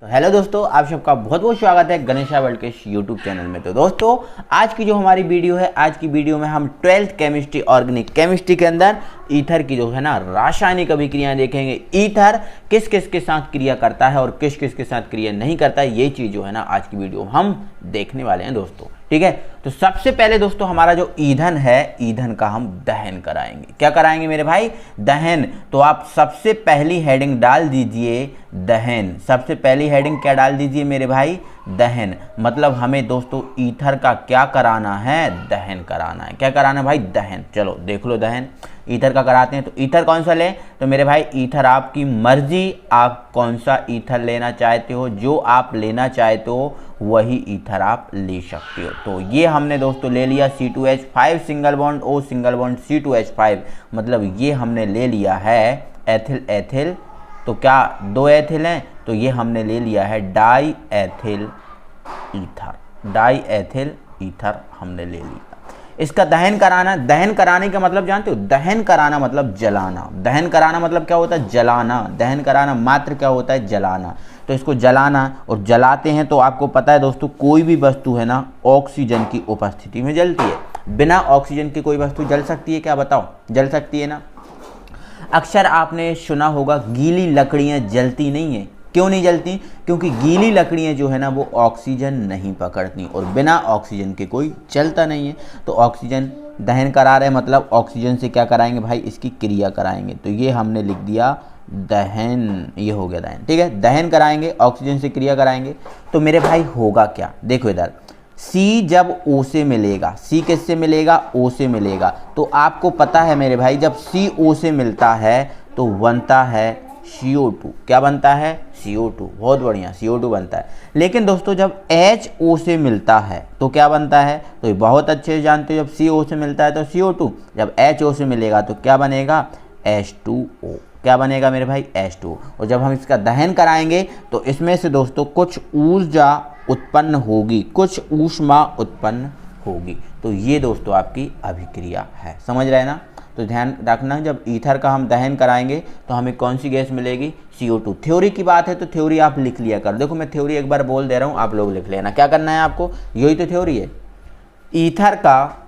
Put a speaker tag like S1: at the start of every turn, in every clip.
S1: तो हेलो दोस्तों, आप सबका बहुत बहुत स्वागत है गणेशा वर्ल्ड के यूट्यूब चैनल में। तो दोस्तों, आज की जो हमारी वीडियो है, आज की वीडियो में हम 12th केमिस्ट्री ऑर्गेनिक केमिस्ट्री के अंदर ईथर की जो है ना रासायनिक अभिक्रियाएं देखेंगे। ईथर किस किस के साथ क्रिया करता है और किस किस के साथ क्रिया नहीं करता है, ये चीज़ जो है ना आज की वीडियो हम देखने वाले हैं दोस्तों। ठीक है, तो सबसे पहले दोस्तों हमारा जो ईंधन है, ईंधन का हम दहन कराएंगे। क्या कराएंगे मेरे भाई? दहन। तो आप सबसे पहली हेडिंग डाल दीजिए दहन। सबसे पहली हेडिंग क्या डाल दीजिए मेरे भाई? दहन। मतलब हमें दोस्तों ईथर का क्या कराना है? दहन कराना है। क्या कराना है भाई? दहन। चलो देख लो दहन ईथर का कराते हैं। तो ईथर कौन सा लें? तो मेरे भाई ईथर आपकी मर्जी, आप कौन सा ईथर लेना चाहते हो, जो आप लेना चाहते हो वही ईथर आप ले सकते हो। तो ये हमने दोस्तों ले लिया C2H5 single bond O single bond C2H5, मतलब ये हमने ले लिया है एथिल एथिल। तो क्या दो एथिल हैं, तो ये हमने ले लिया है die ethyl ether. Die ethyl ether हमने ले लिया। इसका दहन कराना। दहन कराने का मतलब जानते हो? दहन कराना मतलब जलाना। दहन कराना मतलब क्या होता है? जलाना। दहन कराना मात्र क्या होता है? जलाना। तो इसको जलाना, और जलाते हैं तो आपको पता है दोस्तों, कोई भी वस्तु है ना ऑक्सीजन की उपस्थिति में जलती है। बिना ऑक्सीजन की कोई वस्तु जल सकती है क्या? बताओ, जल सकती है ना। अक्सर आपने सुना होगा गीली लकड़ियां जलती नहीं है। क्यों नहीं जलती? क्योंकि गीली लकड़ियां जो है ना वो ऑक्सीजन नहीं पकड़ती, और बिना ऑक्सीजन के कोई चलता नहीं है। तो ऑक्सीजन दहन करा रहे, मतलब ऑक्सीजन से क्या कराएंगे भाई? इसकी क्रिया कराएंगे। तो ये हमने लिख दिया दहन। ये हो गया दहन। ठीक है, दहन कराएंगे, ऑक्सीजन से क्रिया कराएंगे। तो मेरे भाई होगा क्या? देखो इधर, C जब O से मिलेगा, C किससे मिलेगा? O से मिलेगा। तो आपको पता है मेरे भाई, जब C O से मिलता है तो बनता है CO2। क्या बनता है? CO2। बहुत बढ़िया, CO2 बनता है। लेकिन दोस्तों जब HO से मिलता है तो क्या बनता है? तो ये बहुत अच्छे से जानते हो, जब CO से मिलता है तो CO2, जब HO से मिलेगा तो क्या बनेगा? H2O। क्या बनेगा मेरे भाई? H2O। और जब हम इसका दहन कराएंगे तो इसमें से दोस्तों कुछ ऊर्जा उत्पन्न होगी, कुछ ऊष्मा उत्पन्न होगी। तो ये दोस्तों आपकी अभिक्रिया है। समझ रहे हैं ना? तो ध्यान रखना, जब ईथर का हम दहन कराएंगे तो हमें कौन सी गैस मिलेगी? CO2। थ्योरी की बात है तो थ्योरी आप लिख लिया कर। देखो मैं थ्योरी एक बार बोल दे रहा हूँ, आप लोग लिख लेना। क्या करना है आपको? यही तो थ्योरी है। ईथर का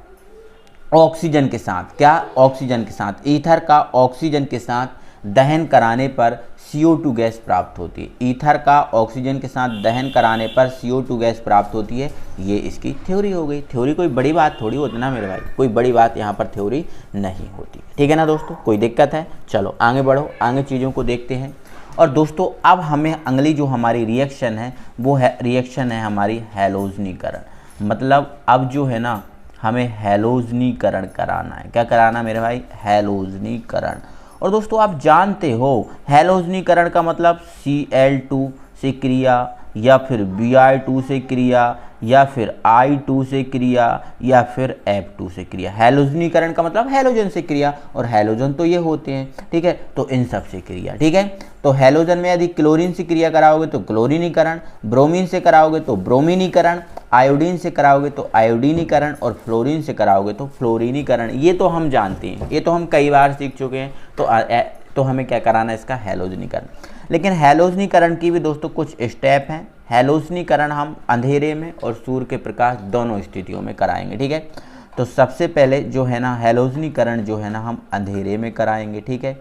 S1: ऑक्सीजन के साथ, क्या? ऑक्सीजन के साथ, ईथर का ऑक्सीजन के साथ दहन कराने पर CO2 गैस प्राप्त होती है। ईथर का ऑक्सीजन के साथ दहन कराने पर CO2 गैस प्राप्त होती है। ये इसकी थ्योरी हो गई। थ्योरी कोई बड़ी बात थोड़ी होती ना मेरे भाई, कोई बड़ी बात यहाँ पर थ्योरी नहीं होती। ठीक है ना दोस्तों, कोई दिक्कत है? चलो आगे बढ़ो, आगे चीज़ों को देखते हैं। और दोस्तों अब हमें अगली जो हमारी रिएक्शन है वो है रिएक्शन है हमारी हैलोजनीकरण। मतलब अब जो है ना हमें हैलोजनीकरण कराना है। क्या कराना मेरे भाई? हैलोजनीकरण। और दोस्तों आप जानते हो हैलोजनीकरण का मतलब Cl2 से क्रिया, या फिर Br2 से क्रिया, या फिर I2 से क्रिया, या फिर F2 से क्रिया। हैलोजनीकरण का मतलब हैलोजन से क्रिया, और हैलोजन तो ये होते हैं। ठीक है, तो इन सब से क्रिया। ठीक है, तो हैलोजन में यदि क्लोरीन से क्रिया कराओगे तो क्लोरीनीकरण, ब्रोमीन से कराओगे तो ब्रोमीनीकरण, आयोडीन से कराओगे तो आयोडीनीकरण, और फ्लोरीन से कराओगे तो फ्लोरीनीकरण। ये तो हम जानते हैं, ये तो हम कई बार सीख चुके हैं। तो हमें क्या कराना है? इसका हैलोजनीकरण। लेकिन हैलोजनीकरण की भी दोस्तों कुछ स्टेप हैं। हैलोजनीकरण हम अंधेरे में और सूर्य के प्रकाश दोनों स्थितियों में कराएंगे। ठीक है, तो सबसे पहले जो है ना हैलोजनीकरण जो है ना हम अंधेरे में कराएंगे। ठीक है,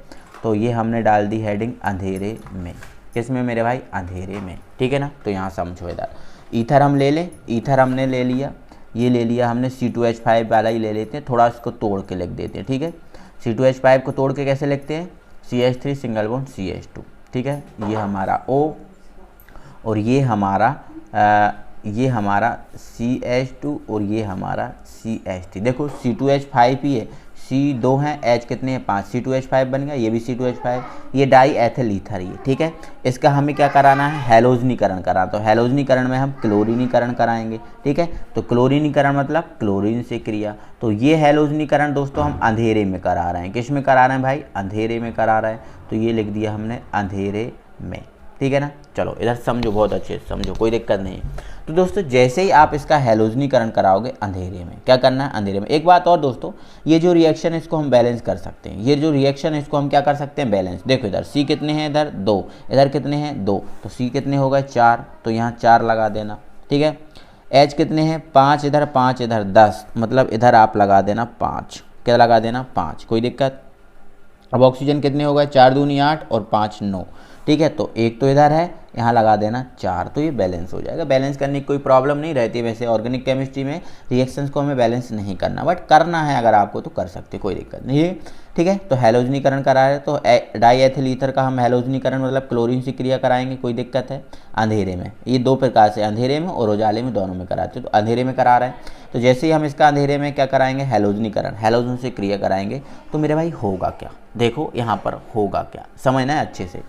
S1: तो ये हमने डाल दी हेडिंग अंधेरे में। किसमें मेरे भाई? अंधेरे में। ठीक है ना, तो यहाँ समझो इधर ईथर हम ले लें। ईथर हमने ले लिया, ये ले लिया हमने। C2H5 वाला ही ले लेते हैं, थोड़ा इसको तोड़ के लिख देते हैं। ठीक है, C2H5 को तोड़ के कैसे लिखते हैं? CH3 single bond CH2। ठीक है, ये हमारा O, और ये हमारा CH2, और ये हमारा CH3। देखो C2H5 ही है, C2 हैं, H कितने हैं? 5। C2H5 बन गया, ये भी C2H5। ये डाई एथिल ईथर ही है। ठीक है, इसका हमें क्या कराना है? हैलोजनीकरण कराना। तो हैलोजनीकरण में हम क्लोरीनीकरण कराएंगे। ठीक है, तो क्लोरीनीकरण मतलब क्लोरीन से क्रिया। तो ये हैलोजनीकरण दोस्तों हम अंधेरे में करा रहे हैं। किस में करा रहे हैं भाई? अंधेरे में करा रहे हैं। तो ये लिख दिया हमने अंधेरे में। ठीक है ना, चलो इधर समझो, बहुत अच्छे से समझो, कोई दिक्कत नहीं। तो दोस्तों जैसे ही आप इसका हैलोजनीकरण कराओगे अंधेरे में, क्या करना है अंधेरे में। एक बात और दोस्तों, ये जो रिएक्शन है इसको हम बैलेंस कर सकते हैं, ये जो रिएक्शन है इसको हम क्या कर सकते हैं बैलेंस। देखो इधर C कितने हैं, इधर 2, इधर कितने हैं 2, तो C कितने हो गए 4, तो यहाँ 4 लगा देना, ठीक है। H कितने हैं 5, इधर 5, इधर 10, मतलब इधर आप लगा देना 5, क्या लगा देना 5, कोई दिक्कत। अब ऑक्सीजन कितने हो गए 4 दूनी 8 और 5 9, ठीक है। तो एक तो इधर है, यहाँ लगा देना 4, तो ये बैलेंस हो जाएगा। बैलेंस करने की कोई प्रॉब्लम नहीं रहती, वैसे ऑर्गेनिक केमिस्ट्री में रिएक्शंस को हमें बैलेंस नहीं करना, बट करना है अगर आपको तो कर सकते, कोई दिक्कत नहीं है, ठीक है। तो हैलोजनीकरण करा रहे तो डाई एथिल ईथर का हम हैलोजनीकरण मतलब क्लोरीन से क्रिया कराएंगे, कोई दिक्कत है। अंधेरे में ये 2 प्रकार से, अंधेरे में और उजाले में, दोनों में कराते, तो अंधेरे में करा रहे हैं। तो जैसे ही हम इसका अंधेरे में क्या कराएंगे हैलोजनीकरण, हैलोजन से क्रिया कराएंगे, तो मेरे भाई होगा क्या, देखो यहाँ पर होगा क्या, समझना है अच्छे से।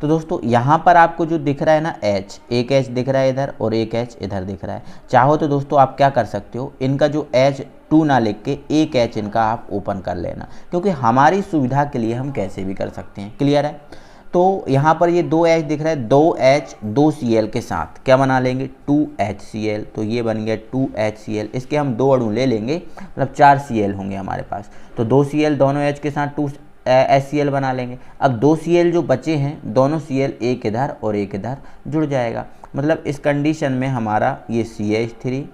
S1: तो दोस्तों यहाँ पर आपको जो दिख रहा है ना H, एक H दिख रहा है इधर और एक H इधर दिख रहा है। चाहो तो दोस्तों आप क्या कर सकते हो, इनका जो H2 ना लिख के एक H इनका आप ओपन कर लेना, क्योंकि हमारी सुविधा के लिए हम कैसे भी कर सकते हैं, क्लियर है। तो यहाँ पर ये 2H दिख रहा है, 2H 2Cl के साथ क्या बना लेंगे 2HCl, तो ये बन गया 2HCl। इसके हम 2 अणु ले लेंगे, मतलब 4 Cl होंगे हमारे पास, तो 2 Cl दोनों H के साथ 2 HCl बना लेंगे। अब 2 Cl जो बचे हैं, दोनों Cl एक इधर और एक इधर जुड़ जाएगा, मतलब इस कंडीशन में हमारा ये CH3,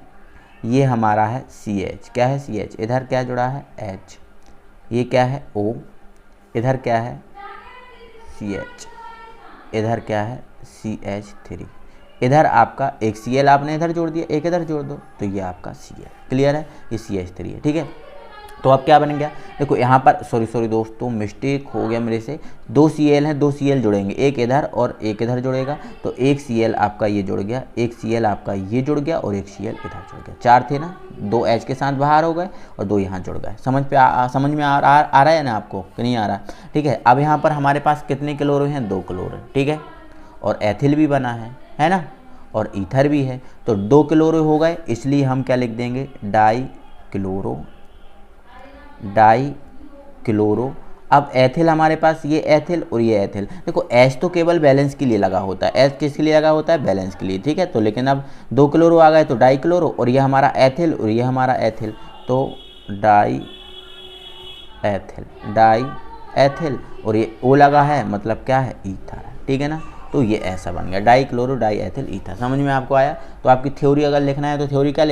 S1: ये हमारा है CH, क्या है CH, इधर क्या जुड़ा है H, ये क्या है O, इधर क्या है CH, इधर क्या है CH3, इधर आपका एक Cl आपने इधर जोड़ दिया, एक इधर जोड़ दो, तो ये आपका Cl, क्लियर है, ये CH3 है, ठीक है। तो अब क्या बन गया, देखो यहाँ पर सॉरी दोस्तों मिस्टेक हो गया मेरे से, 2 Cl हैं, 2 Cl जुड़ेंगे, एक इधर और एक इधर जुड़ेगा, तो एक Cl आपका ये जुड़ गया, एक Cl आपका ये जुड़ गया और एक Cl इधर जुड़ गया, 4 थे ना, 2 H के साथ बाहर हो गए और 2 यहाँ जुड़ गए। समझ में आ रहा है ना आपको कि नहीं आ रहा, ठीक है। अब यहाँ पर हमारे पास कितने क्लोरो हैं, 2 क्लोरो, ठीक है, और एथिल भी बना है ना, और ईथर भी है, तो 2 क्लोरो हो गए, इसलिए हम क्या लिख देंगे डाई क्लोरो। अब एथिल हमारे पास, ये एथिल और ये एथिल, देखो H तो केवल बैलेंस के लिए लगा होता है, H किसके लिए लगा होता है बैलेंस के लिए, ठीक है। तो लेकिन अब 2 क्लोरो आ गए तो डाई क्लोरो, और ये हमारा एथिल और ये हमारा एथिल, तो डाई एथिल और ये O लगा है, मतलब क्या है ईथर, ठीक है ना। तो ये ऐसा बन गया die chloro die ethyl ether, समझ में आपको आया। तो आपकी थ्योरी अगर लिखना है तो थ्योरी क्या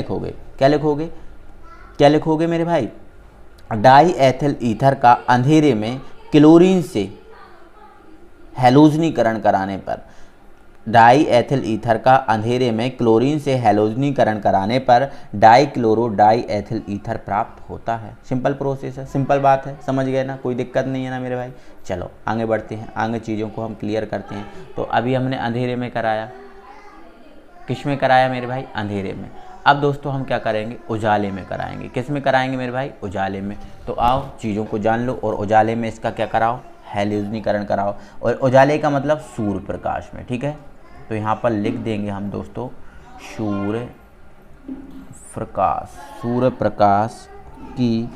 S1: लिखोगे मेरे भाई, डाई एथिल ईथर का अंधेरे में क्लोरीन से हैलोजनीकरण कराने पर, डाई एथिल ईथर का अंधेरे में क्लोरीन से हैलोजनीकरण कराने पर die chloro die ethyl ether प्राप्त होता है। सिंपल प्रोसेस है, सिंपल बात है, समझ गए ना, कोई दिक्कत नहीं है ना मेरे भाई। चलो आगे बढ़ते हैं, आगे चीज़ों को हम क्लियर करते हैं। तो अभी हमने अंधेरे में कराया, किस में कराया मेरे भाई अंधेरे में। अब दोस्तों हम क्या करेंगे उजाले में कराएंगे, किस में कराएंगे मेरे भाई उजाले में। तो आओ चीज़ों को जान लो, और उजाले में इसका क्या कराओ हैलोजनीकरण कराओ, और उजाले का मतलब सूर्य प्रकाश में, ठीक है। तो यहाँ पर लिख देंगे हम दोस्तों सूर्य प्रकाश की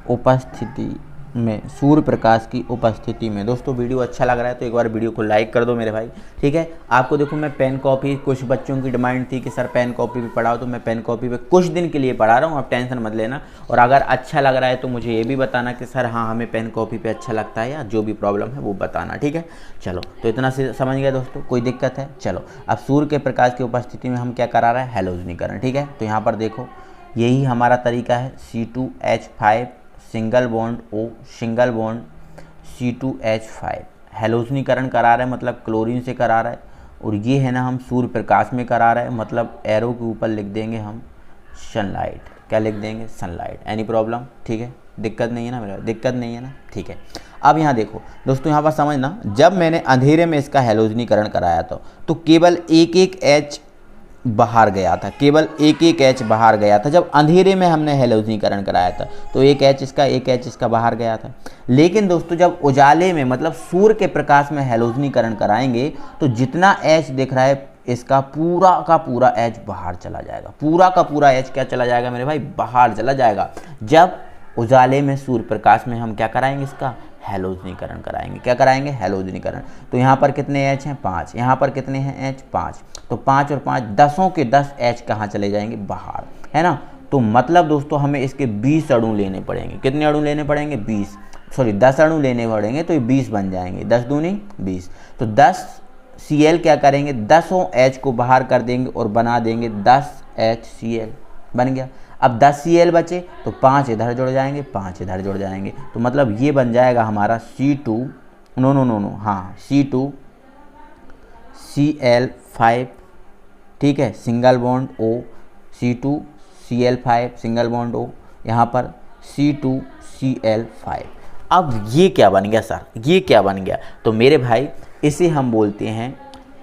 S1: उपस्थिति में, सूर्य प्रकाश की उपस्थिति में। दोस्तों वीडियो अच्छा लग रहा है तो एक बार वीडियो को लाइक कर दो मेरे भाई, ठीक है। आपको देखो मैं पेन कॉपी, कुछ बच्चों की डिमांड थी कि सर पेन कॉपी पे पढ़ाओ, तो मैं पेन कॉपी पे कुछ दिन के लिए पढ़ा रहा हूँ, आप टेंशन मत लेना। और अगर अच्छा लग रहा है तो मुझे ये भी बताना कि सर हाँ हमें पेन कॉपी पे अच्छा लगता है, या जो भी प्रॉब्लम है वो बताना, ठीक है। चलो तो इतना से समझ गए दोस्तों, कोई दिक्कत है। चलो अब सूर्य के प्रकाश की उपस्थिति में हम क्या करा रहे हैं हैलोजनीकरण, ठीक है। तो यहाँ पर देखो यही हमारा तरीका है, C2H5 single bond O single bond C2H5 हैलोजनीकरण करा रहे हैं, मतलब क्लोरीन से करा रहा है। और ये है ना हम सूर्य प्रकाश में करा रहे हैं, मतलब एरो के ऊपर लिख देंगे हम सनलाइट, क्या लिख देंगे सनलाइट। एनी प्रॉब्लम, ठीक है, दिक्कत नहीं है ना मेरा, दिक्कत नहीं है ना, ठीक है। अब यहाँ देखो दोस्तों, यहाँ पर समझना, जब मैंने अंधेरे में इसका हैलोजनीकरण कराया था तो केवल एक एक H बाहर गया था, केवल एक एक H बाहर गया था। जब अंधेरे में हमने हैलोजनीकरण कराया था तो एक H इसका एक H इसका बाहर गया था। लेकिन दोस्तों जब उजाले में मतलब सूर्य के प्रकाश में हैलोजनीकरण कराएंगे तो जितना H दिख रहा है इसका पूरा का पूरा H बाहर चला जाएगा, पूरा का पूरा H क्या चला जाएगा मेरे भाई बाहर चला जाएगा। जब उजाले में सूर्य प्रकाश में हम क्या कराएंगे इसका हैलोजनीकरण कराएंगे। क्या कराएंगे? हैलोजनीकरण। तो यहाँ पर कितने H हैं? 5। यहाँ पर कितने हैं H? 5। तो 5 और 5 10 के 10 H कहाँ चले जाएंगे? बाहर, है ना। तो मतलब दोस्तों हमें इसके 20 अणु लेने पड़ेंगे। कितने अणु लेने पड़ेंगे? 20, सॉरी 10 अणु लेने पड़ेंगे, तो ये 20 बन जाएंगे। 10 दूनी 20। तो 10 Cl क्या करेंगे? 10 H को बाहर कर देंगे और बना देंगे 10 HCl, बन गया। अब 10 Cl बचे तो 5 इधर जुड़ जाएंगे, 5 इधर जुड़ जाएंगे। तो मतलब ये बन जाएगा हमारा C2, हाँ C2Cl5, ठीक है, single bond O, C2Cl5 single bond O, यहाँ पर C2Cl5। अब ये क्या बन गया सर? ये क्या बन गया? तो मेरे भाई इसे हम बोलते हैं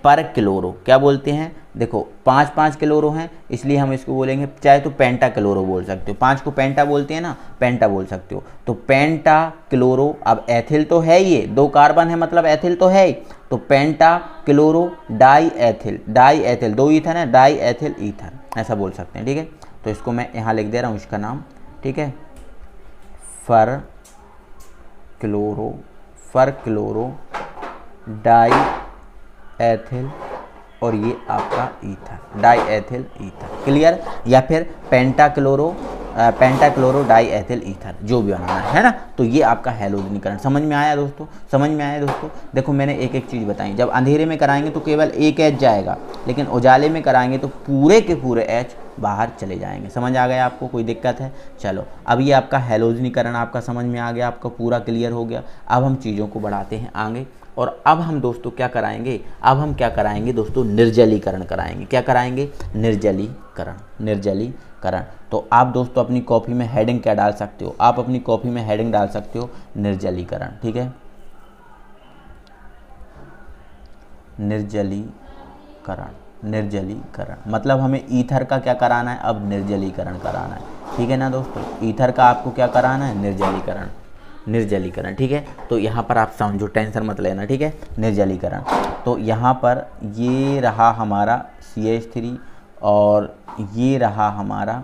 S1: पर क्लोरो। क्या बोलते हैं? देखो 5 क्लोरो हैं, इसलिए हम इसको बोलेंगे, चाहे तो पेंटा क्लोरो बोल सकते हो। 5 को पेंटा बोलते हैं ना, पेंटा बोल सकते हो। तो पेंटा क्लोरो, अब एथिल तो है, ये 2 कार्बन है मतलब एथिल तो है ही। तो पेंटा क्लोरो डाई एथिल, 2 ईथर है, डाई एथिल ईथर, ऐसा बोल सकते हैं, ठीक है। तो इसको मैं यहाँ लिख दे रहा हूँ इसका नाम, ठीक है, फर क्लोरो डाई एथिल और ये आपका ether, die ethyl ether, clear. या फिर पेंटा क्लोरो डाई एथिल ईथर, जो भी बनाना है ना। तो ये आपका हैलोजनीकरण। समझ में आया दोस्तों? समझ में आया दोस्तों? देखो मैंने एक एक चीज़ बताई। जब अंधेरे में कराएंगे तो केवल एक H जाएगा, लेकिन उजाले में कराएंगे तो पूरे के पूरे H बाहर चले जाएंगे। समझ आ गया आपको? कोई दिक्कत है? चलो, अब ये आपका हैलोजनीकरण आपका समझ में आ गया, आपका पूरा क्लियर हो गया। अब हम चीज़ों को बढ़ाते हैं आगे, और अब हम दोस्तों क्या कराएंगे? अब हम क्या कराएंगे दोस्तों? निर्जलीकरण कराएंगे। क्या कराएंगे? निर्जलीकरण। तो आप दोस्तों अपनी कॉपी में हेडिंग क्या डाल सकते हो? आप अपनी कॉपी में हेडिंग डाल सकते हो निर्जलीकरण, ठीक है, निर्जलीकरण मतलब हमें ईथर का क्या कराना है? अब निर्जलीकरण कराना है, ठीक है ना दोस्तों। ईथर का आपको क्या कराना है? निर्जलीकरण, ठीक है। तो यहाँ पर आप समझो, टेंशन मत लेना, ठीक है। निर्जलीकरण, तो यहाँ पर ये रहा हमारा CH3 और ये रहा हमारा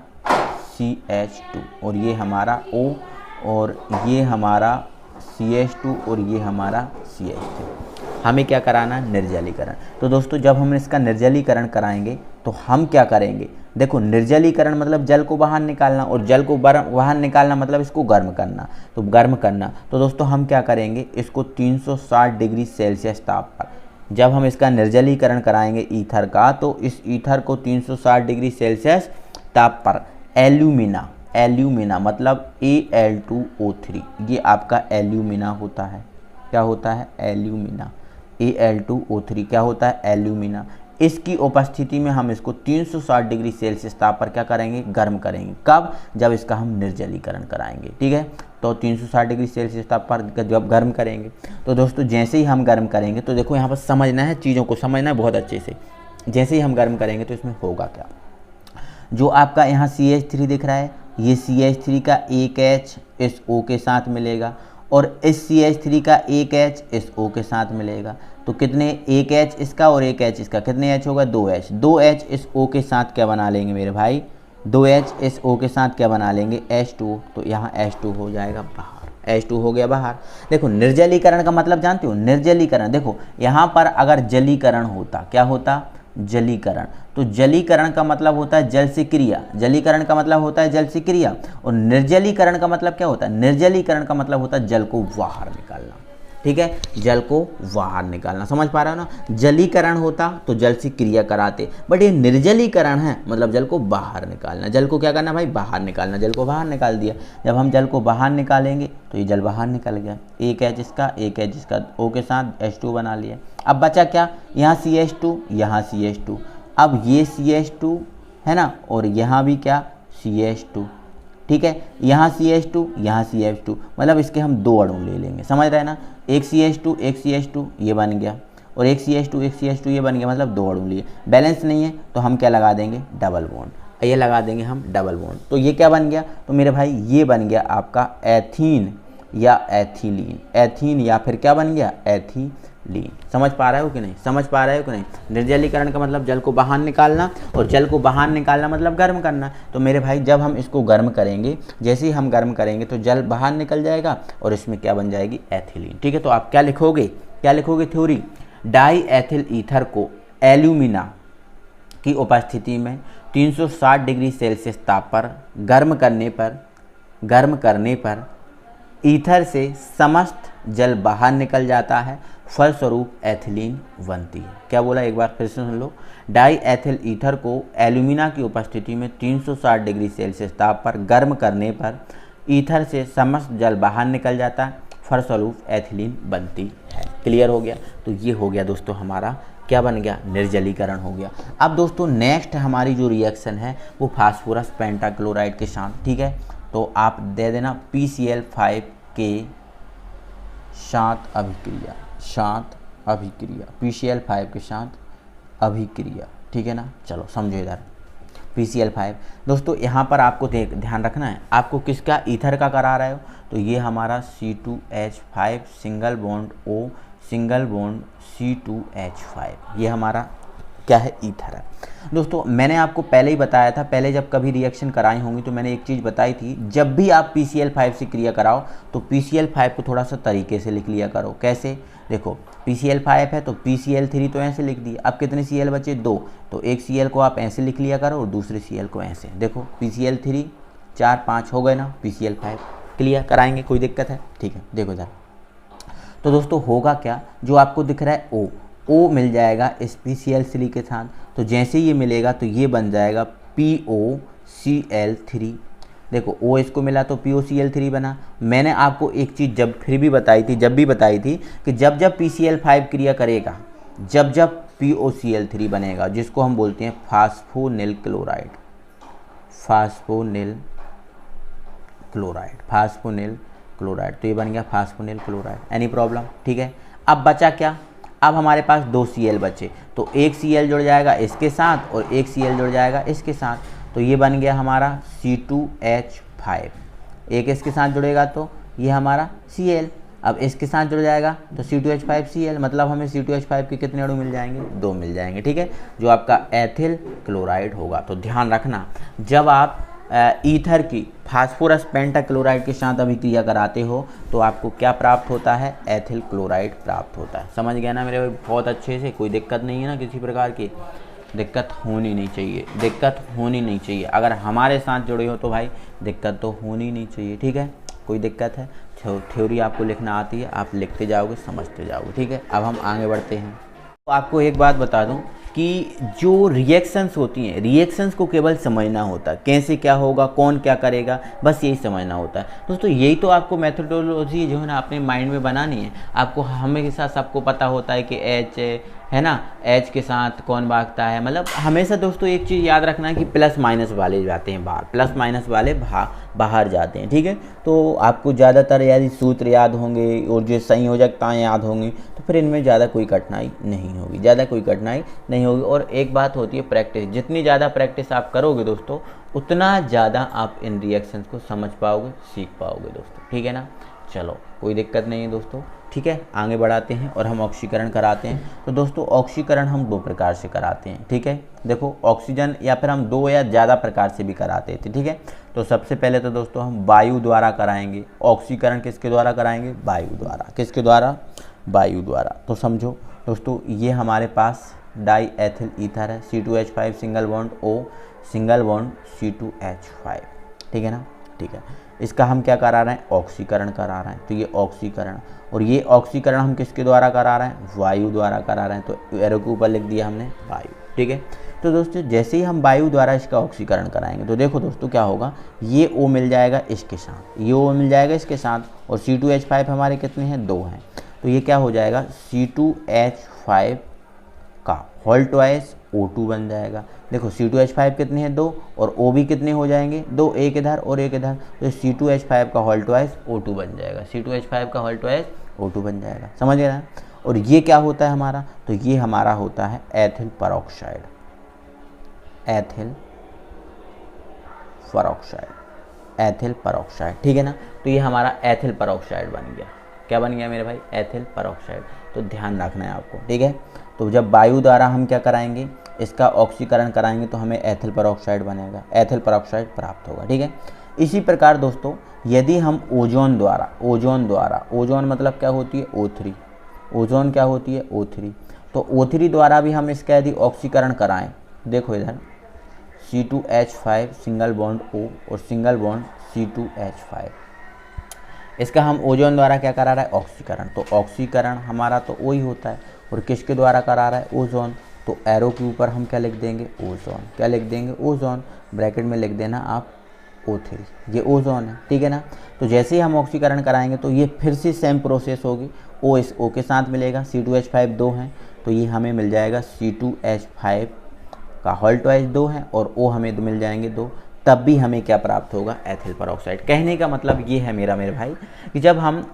S1: CH2 और ये हमारा O और ये हमारा CH2 और ये हमारा CH3। हमें क्या कराना है? निर्जलीकरण। तो दोस्तों जब हम इसका निर्जलीकरण कराएंगे तो हम क्या करेंगे? देखो निर्जलीकरण मतलब जल को बाहर निकालना, और जल को बाहर निकालना मतलब इसको गर्म करना। तो गर्म करना, तो दोस्तों हम क्या करेंगे? इसको 360 डिग्री सेल्सियस ताप पर, जब हम इसका निर्जलीकरण कराएंगे ईथर का, तो इस ईथर को 360 डिग्री सेल्सियस ताप पर एल्यूमिना मतलब Al2O3, ये आपका एल्यूमिना होता है। क्या होता है? एल्यूमिना। Al2O3 क्या होता है? एल्यूमिना। इसकी उपस्थिति में हम इसको 360 डिग्री सेल्सियस ताप पर क्या करेंगे? गर्म करेंगे। कब? जब इसका हम निर्जलीकरण कराएंगे, ठीक है। तो 360 डिग्री सेल्सियस ताप पर जब गर्म करेंगे, तो दोस्तों जैसे ही हम गर्म करेंगे, तो देखो यहाँ पर समझना है, चीज़ों को समझना है बहुत अच्छे से। जैसे ही हम गर्म करेंगे तो इसमें होगा क्या? जो आपका यहाँ CH3 दिख रहा है, ये CH3 का एक H इस O के साथ मिलेगा, और इस CH3 का एक H इस O के साथ मिलेगा। तो कितने? एक H इसका और एक H इसका, कितने H होगा? 2H। 2H इस O के साथ क्या बना लेंगे मेरे भाई? 2H इस O के साथ क्या बना लेंगे? H2। तो यहाँ H2 हो जाएगा बाहर, H2 हो गया बाहर। देखो निर्जलीकरण का मतलब जानते हो? निर्जलीकरण, देखो यहाँ पर अगर जलीकरण होता, क्या होता? जलीकरण। तो जलीकरण का मतलब होता है जल से क्रिया, जलीकरण का मतलब होता है जल से क्रिया, और निर्जलीकरण का मतलब क्या होता है? निर्जलीकरण का मतलब होता है जल को बाहर निकालना, ठीक है, जल को बाहर निकालना। समझ पा रहे हो ना? जलीकरण होता तो जल से क्रिया कराते, बट ये निर्जलीकरण है मतलब जल को बाहर निकालना। जल को क्या करना भाई? बाहर निकालना। जल को बाहर निकाल दिया। जब हम जल को बाहर निकालेंगे तो ये जल बाहर निकल गया। एक H इसका, एक H इसका, O के साथ H2 बना लिया। अब बचा क्या? यहाँ CH2, यहाँ CH2। अब ये CH2 है ना, और यहाँ भी क्या? CH2, ठीक है। यहाँ CH2, यहाँ CH2, मतलब इसके हम 2 अणु ले लेंगे। समझ रहे हैं ना? एक CH2, एक CH2 ये बन गया, और एक CH2, एक CH2 ये बन गया, मतलब 2 अणु लिए। बैलेंस नहीं है तो हम क्या लगा देंगे? Double bond. ये लगा देंगे हम डबल बॉन्ड। तो ये क्या बन गया? तो मेरे भाई ये बन गया आपका एथीन या एथिलीन। एथीन या फिर क्या बन गया? एथिलीन। एथिलीन। समझ पा रहे हो कि नहीं, समझ पा रहे हो कि नहीं। निर्जलीकरण का मतलब जल को बाहर निकालना, और जल को बाहर निकालना मतलब गर्म करना। तो मेरे भाई जब हम इसको गर्म करेंगे, जैसे ही हम गर्म करेंगे तो जल बाहर निकल जाएगा और इसमें क्या बन जाएगी, एथिलीन। ठीक है, तो आप क्या लिखोगे, क्या लिखोगे थ्योरी, डाई एथिल ईथर को एल्यूमिना की उपस्थिति में 360 डिग्री सेल्सियस ताप पर गर्म करने पर ईथर से समस्त जल बाहर निकल जाता है, फलस्वरूप एथिलीन बनती है। क्या बोला, एक बार फिर से सुन लो। डाई एथिल ईथर को एल्यूमिना की उपस्थिति में 360 डिग्री सेल्सियस ताप पर गर्म करने पर ईथर से समस्त जल बाहर निकल जाता है, फलस्वरूप एथिलीन बनती है। क्लियर हो गया। तो ये हो गया दोस्तों हमारा क्या बन गया, निर्जलीकरण हो गया। अब दोस्तों नेक्स्ट हमारी जो रिएक्शन है वो फास्फोरस पेंटाक्लोराइड के साथ। ठीक है, तो आप दे देना PCl5 के साथ अभिक्रिया, PCl5 के साथ अभिक्रिया। ठीक है ना, चलो समझो इधर PCl5। दोस्तों यहाँ पर आपको ध्यान रखना है, आपको किसका, ईथर का करा रहे हो, तो ये हमारा C2H5 single bond O single bond C2H5, ये हमारा क्या है, ईथर है। दोस्तों मैंने आपको पहले ही बताया था, पहले जब कभी रिएक्शन कराई होंगी तो मैंने एक चीज़ बताई थी, जब भी आप PCl5 से क्रिया कराओ तो PCl5 को थोड़ा सा तरीके से लिख लिया करो। कैसे, देखो PCl5 है तो PCl3 तो ऐसे लिख दिया, अब कितने Cl बचे, 2, तो एक Cl को आप ऐसे लिख लिया करो और दूसरे Cl को ऐसे। देखो PCl3 4 5 हो गए ना, PCl5 क्लियर कराएंगे, कोई दिक्कत है। ठीक है, देखो जरा। तो दोस्तों होगा क्या, जो आपको दिख रहा है O मिल जाएगा इस PCl3 के साथ, तो जैसे ये मिलेगा तो ये बन जाएगा POCl3। देखो O इसको मिला तो POCl3 बना। मैंने आपको एक चीज़ जब भी बताई थी कि जब PCl5 क्रिया करेगा, जब POCl3 बनेगा, जिसको हम बोलते हैं फास्फोनिल क्लोराइड, तो ये बन गया फास्फोनिल क्लोराइड। एनी प्रॉब्लम, ठीक है। अब बचा क्या, अब हमारे पास 2 Cl बचे, तो एक Cl जुड़ जाएगा इसके साथ और एक Cl जुड़ जाएगा इसके साथ, तो ये बन गया हमारा C2H5। एक इसके साथ जुड़ेगा तो ये हमारा Cl, अब इसके साथ जुड़ जाएगा तो C2H5Cl, मतलब हमें C2H5 के कितने अणु मिल जाएंगे, 2 मिल जाएंगे। ठीक है, जो आपका एथिल क्लोराइड होगा। तो ध्यान रखना, जब आप ईथर की फास्फोरस पेंटाक्लोराइड के साथ अभिक्रिया कराते हो तो आपको क्या प्राप्त होता है, एथिल क्लोराइड प्राप्त होता है। समझ गया ना मेरे भाई, बहुत अच्छे से, कोई दिक्कत नहीं है ना, किसी प्रकार की दिक्कत होनी नहीं चाहिए। अगर हमारे साथ जुड़े हो तो भाई दिक्कत तो होनी नहीं चाहिए। ठीक है, कोई दिक्कत है, थ्योरी आपको लिखना आती है, आप लिखते जाओगे, समझते जाओगे। ठीक है, अब हम आगे बढ़ते हैं। तो आपको एक बात बता दूं कि जो रिएक्शंस होती हैं, रिएक्शंस को केवल समझना होता है, कैसे क्या होगा, कौन क्या करेगा, बस यही समझना होता है। दोस्तों यही तो आपको मेथोडोलॉजी जो है ना अपने माइंड में बनानी है। आपको हमेशा सबको पता होता है कि H है ना, H के साथ कौन भागता है, मतलब हमेशा दोस्तों एक चीज़ याद रखना है कि प्लस माइनस वाले जाते हैं बाहर, प्लस माइनस वाले बाहर जाते हैं। ठीक है, तो आपको ज़्यादातर यदि सूत्र याद होंगे और जो संयोजकताएँ याद होंगी तो फिर इनमें ज़्यादा कोई कठिनाई नहीं होगी। और एक बात होती है प्रैक्टिस, जितनी ज़्यादा प्रैक्टिस आप करोगे दोस्तों उतना ज़्यादा आप इन रिएक्शंस को समझ पाओगे, सीख पाओगे दोस्तों। ठीक है ना, चलो कोई दिक्कत नहीं है दोस्तों। ठीक है, आगे बढ़ाते हैं और हम ऑक्सीकरण कराते हैं। तो दोस्तों ऑक्सीकरण हम 2 प्रकार से कराते हैं। ठीक है, देखो ऑक्सीजन या फिर हम 2 या ज़्यादा प्रकार से भी कराते थे। ठीक है, तो सबसे पहले तो दोस्तों हम वायु द्वारा कराएंगे ऑक्सीकरण। किसके द्वारा कराएंगे, वायु द्वारा। किसके द्वारा, वायु द्वारा। तो समझो दोस्तों, ये हमारे पास डाई एथिल ईथर है, C2H5 single bond O single bond C2H5। ठीक है ना, ठीक है। इसका हम क्या करा रहे हैं, ऑक्सीकरण करा रहे हैं। तो ये ऑक्सीकरण, और ये ऑक्सीकरण हम किसके द्वारा करा रहे हैं, वायु द्वारा करा रहे हैं। तो एरो के ऊपर लिख दिया हमने वायु। ठीक है, तो दोस्तों जैसे ही हम वायु द्वारा इसका ऑक्सीकरण कराएंगे तो देखो दोस्तों क्या होगा, ये O मिल जाएगा इसके साथ, ये O मिल जाएगा इसके साथ, और C2H5 हमारे कितने हैं, 2 हैं। तो ये क्या हो जाएगा, C2H5 का होल ट्वाइस O2 बन जाएगा। देखो C2H5 कितने हैं, 2, और O भी कितने हो जाएंगे, 2, एक इधर और एक इधर, तो C2H5 का होल ट्वाइस O2 बन जाएगा। C2H5 का होल ट्वाइस O2 बन जाएगा। समझ गए ना। और ये क्या होता है हमारा, तो ये हमारा होता है एथिल परऑक्साइड। ठीक है ना, तो ये हमारा एथिल परऑक्साइड बन गया। क्या बन गया मेरे भाई, एथिल परऑक्साइड। तो ध्यान रखना है आपको, ठीक है। तो जब वायु द्वारा हम क्या कराएंगे, इसका ऑक्सीकरण कराएंगे तो हमें एथिल परऑक्साइड बनेगा, एथिल परऑक्साइड प्राप्त होगा, ठीक है। इसी प्रकार दोस्तों यदि हम ओजोन द्वारा, ओजोन मतलब क्या होती है O3, ओजोन क्या होती है O3, तो O3 द्वारा भी हम इसका यदि ऑक्सीकरण कराएं, देखो इधर C2H5 सिंगल बॉन्ड O और सिंगल बॉन्ड C2H5, इसका हम ओजोन द्वारा क्या करा रहा है, ऑक्सीकरण। तो ऑक्सीकरण हमारा तो वही होता है, और किसके द्वारा करा रहा है, ओजोन। तो एरो के ऊपर हम क्या लिख देंगे, ओजोन, क्या लिख देंगे, ओजोन, ब्रैकेट में लिख देना आप O3, ये ओजोन है, ठीक है ना। तो जैसे ही हम ऑक्सीकरण कराएंगे तो ये फिर से सेम प्रोसेस होगी, O इस O के साथ मिलेगा, C2H5 2 हैं तो ये हमें मिल जाएगा C2H5 का होल ट्वाइस 2 है, और O हमें मिल जाएंगे 2, तब भी हमें क्या प्राप्त होगा, एथिल परऑक्साइड। कहने का मतलब ये है मेरे भाई कि जब हम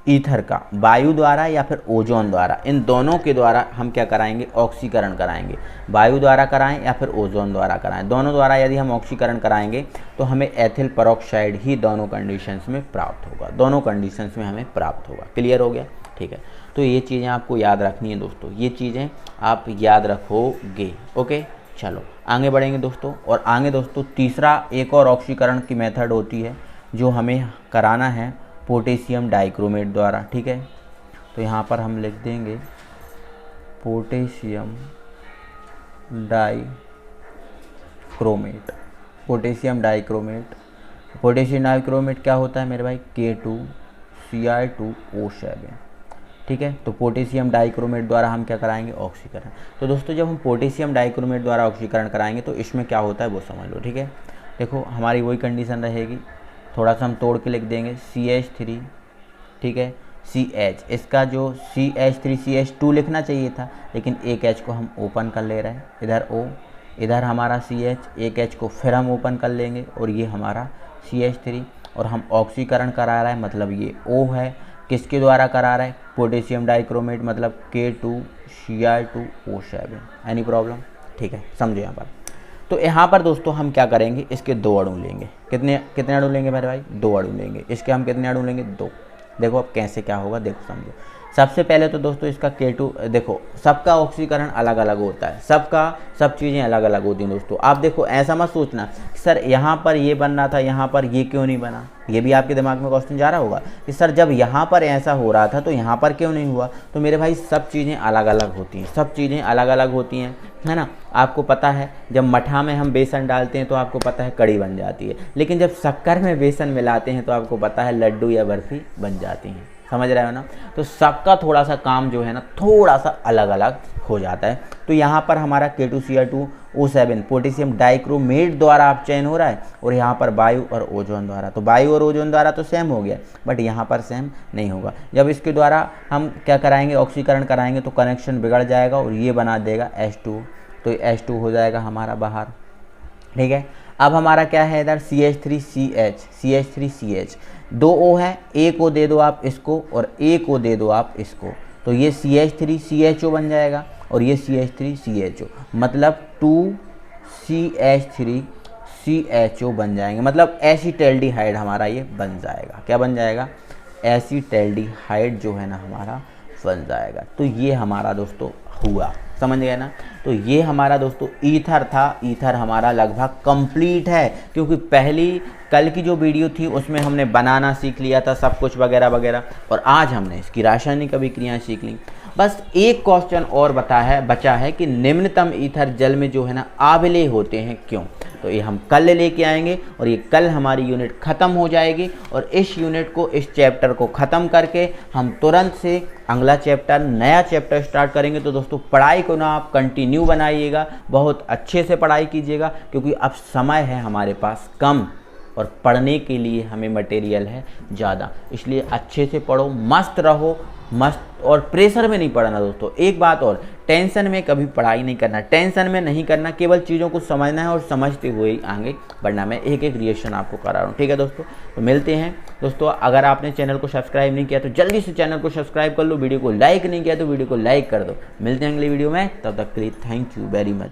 S1: ईथर का वायु द्वारा या फिर ओजोन द्वारा, इन दोनों के द्वारा हम क्या कराएंगे, ऑक्सीकरण कराएंगे। वायु द्वारा कराएं या फिर ओजोन द्वारा कराएं, दोनों द्वारा यदि हम ऑक्सीकरण कराएंगे तो हमें एथिल परऑक्साइड ही दोनों कंडीशंस में प्राप्त होगा, दोनों कंडीशंस में हमें प्राप्त होगा। क्लियर हो गया, ठीक है। तो ये चीज़ें आपको याद रखनी है दोस्तों, ये चीज़ें आप याद रखोगे, ओके। चलो आगे बढ़ेंगे दोस्तों, और आगे दोस्तों तीसरा एक और ऑक्सीकरण की मेथड होती है जो हमें कराना है पोटेशियम डाइक्रोमेट द्वारा, ठीक है। तो यहाँ पर हम लिख देंगे potassium dichromate, potassium dichromate. Potassium dichromate क्या होता है मेरे भाई, K2Cr2O7, ठीक है। तो पोटेशियम डाइक्रोमेट द्वारा हम क्या कराएंगे, ऑक्सीकरण। तो दोस्तों जब हम पोटेशियम डाइक्रोमेट द्वारा ऑक्सीकरण कराएंगे तो इसमें क्या होता है वो समझ लो, ठीक है। देखो हमारी वही कंडीशन रहेगी, थोड़ा सा हम तोड़ के लिख देंगे CH3, ठीक है, CH, इसका जो CH3 CH2 लिखना चाहिए था, लेकिन एक H को हम ओपन कर ले रहे हैं, इधर O, इधर हमारा CH, एक H को फिर हम ओपन कर लेंगे और ये हमारा CH3, और हम ऑक्सीकरण करा रहा है, मतलब ये O है, किसके द्वारा करा रहा है, पोटेशियम डाइक्रोमेट, मतलब K2Cr2O7। एनी प्रॉब्लम, ठीक है, समझो यहाँ पर। तो यहाँ पर दोस्तों हम क्या करेंगे, इसके 2 अणु लेंगे, कितने अणु लेंगे मेरे भाई, 2 अणु लेंगे। इसके हम कितने अणु लेंगे, 2। देखो अब कैसे क्या होगा, देखो समझो। सबसे पहले तो दोस्तों इसका K2, देखो सबका ऑक्सीकरण अलग अलग होता है, सब चीज़ें अलग अलग होती हैं दोस्तों। आप देखो ऐसा मत सोचना सर यहाँ पर ये बन रहा था, यहाँ पर ये क्यों नहीं बना, ये भी आपके दिमाग में क्वेश्चन जा रहा होगा कि सर जब यहाँ पर ऐसा हो रहा था तो यहाँ पर क्यों नहीं हुआ। तो मेरे भाई सब चीज़ें अलग अलग होती हैं, सब चीज़ें अलग अलग होती हैं, है ना। आपको पता है जब मठा में हम बेसन डालते हैं तो आपको पता है कड़ी बन जाती है, लेकिन जब शक्कर में बेसन मिलाते हैं तो आपको पता है लड्डू या बर्फ़ी बन जाती हैं, समझ रहे हो ना। तो सबका थोड़ा सा काम जो है ना थोड़ा सा अलग अलग हो जाता है। तो यहाँ पर हमारा K2Cr2O7 पोटेशियम डाइक्रोमेट द्वारा आप चयन हो रहा है, और यहाँ पर वायु और ओजोन द्वारा। तो वायु और ओजोन द्वारा तो सेम हो गया, बट यहाँ पर सेम नहीं होगा। जब इसके द्वारा हम क्या कराएंगे, ऑक्सीकरण कराएंगे तो कनेक्शन बिगड़ जाएगा और ये बना देगा H2, तो H2 हो जाएगा हमारा बाहर, ठीक है। अब हमारा क्या है इधर CH3CH, 2 O है, एक O दे दो आप इसको और एक O दे दो आप इसको, तो ये CH3CHO बन जाएगा और ये CH3CHO, मतलब 2CH3CHO बन जाएंगे, मतलब एसीटैल्डिहाइड हमारा ये बन जाएगा। क्या बन जाएगा, एसीटैल्डिहाइड जो है ना हमारा बन जाएगा। तो ये हमारा दोस्तों हुआ, समझ गए ना। तो ये हमारा दोस्तों ईथर था, ईथर हमारा लगभग कंप्लीट है, क्योंकि कल की जो वीडियो थी उसमें हमने बनाना सीख लिया था सब कुछ वगैरह वगैरह, और आज हमने इसकी रासायनिक अभिक्रियाएं सीख ली। बस एक क्वेश्चन और बचा है कि निम्नतम ईथर जल में जो है ना आविलेय होते हैं क्यों। तो ये हम कल लेके आएंगे और ये कल हमारी यूनिट ख़त्म हो जाएगी, और इस यूनिट को, इस चैप्टर को ख़त्म करके हम तुरंत से अगला चैप्टर, नया चैप्टर स्टार्ट करेंगे। तो दोस्तों पढ़ाई को ना आप कंटिन्यू बनाइएगा, बहुत अच्छे से पढ़ाई कीजिएगा, क्योंकि अब समय है हमारे पास कम और पढ़ने के लिए हमें मटेरियल है ज़्यादा, इसलिए अच्छे से पढ़ो, मस्त रहो, मस्त, और प्रेशर में नहीं पढ़ना दोस्तों। एक बात और, टेंशन में कभी पढ़ाई नहीं करना, टेंशन में नहीं करना, केवल चीज़ों को समझना है और समझते हुए ही आगे बढ़ना। मैं एक एक रिएक्शन आपको करा रहा हूँ, ठीक है दोस्तों। तो मिलते हैं दोस्तों, अगर आपने चैनल को सब्सक्राइब नहीं किया तो जल्दी से चैनल को सब्सक्राइब कर लो, वीडियो को लाइक नहीं किया तो वीडियो को लाइक कर दो। मिलते हैं अगली वीडियो में, तब तक के लिए थैंक यू वेरी मच।